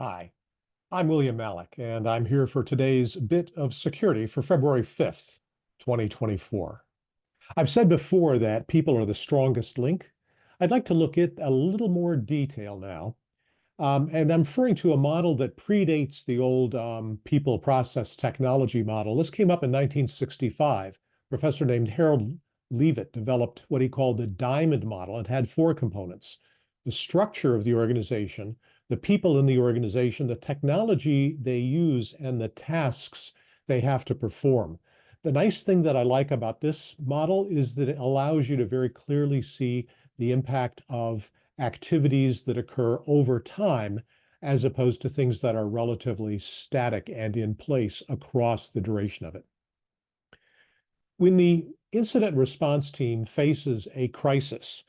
Hi, I'm William Malik, and I'm here for today's bit of security for February 5th, 2024. I've said before that people are the strongest link. I'd like to look at a little more detail now. And I'm referring to a model that predates the old people process technology model. This came up in 1965. A professor named Harold Leavitt developed what he called the diamond model. It had four components: the structure of the organization, the people in the organization, the technology they use, and the tasks they have to perform. The nice thing that I like about this model is that it allows you to very clearly see the impact of activities that occur over time, as opposed to things that are relatively static and in place across the duration of it. When the incident response team faces a crisis,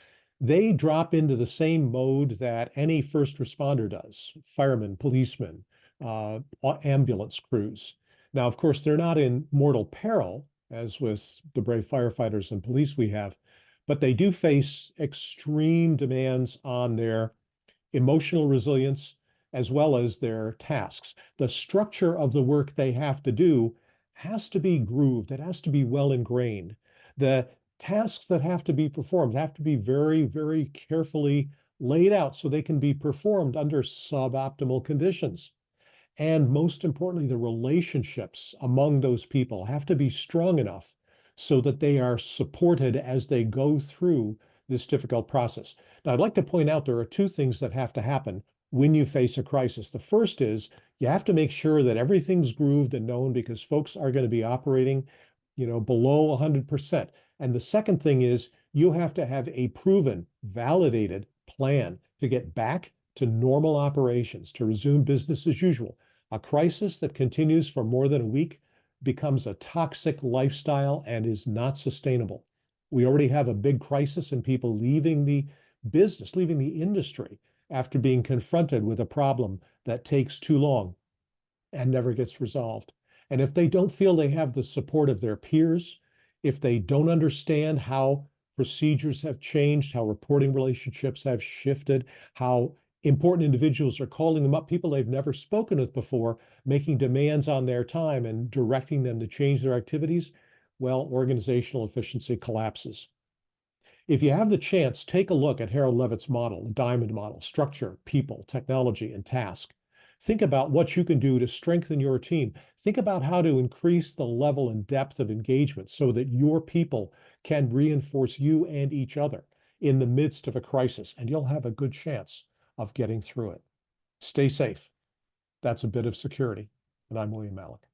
they drop into the same mode that any first responder does: firemen, policemen, ambulance crews. Now, of course, they're not in mortal peril, as with the brave firefighters and police we have, but they do face extreme demands on their emotional resilience as well as their tasks. The structure of the work they have to do has to be grooved, it has to be well ingrained. The tasks that have to be performed have to be very, very carefully laid out so they can be performed under suboptimal conditions. And most importantly, the relationships among those people have to be strong enough so that they are supported as they go through this difficult process. Now, I'd like to point out there are two things that have to happen when you face a crisis. The first is you have to make sure that everything's grooved and known, because folks are going to be operating, below 100%. And the second thing is you have to have a proven, validated plan to get back to normal operations, to resume business as usual. A crisis that continues for more than a week becomes a toxic lifestyle and is not sustainable. We already have a big crisis in people leaving the business, leaving the industry after being confronted with a problem that takes too long and never gets resolved. And if they don't feel they have the support of their peers, if they don't understand how procedures have changed, how reporting relationships have shifted, how important individuals are calling them up, people they've never spoken with before, making demands on their time and directing them to change their activities, well, organizational efficiency collapses. If you have the chance, take a look at Harold Leavitt's model, the diamond model: structure, people, technology, and task. Think about what you can do to strengthen your team. Think about how to increase the level and depth of engagement so that your people can reinforce you and each other in the midst of a crisis, and you'll have a good chance of getting through it. Stay safe. That's a bit of security. And I'm William Malik.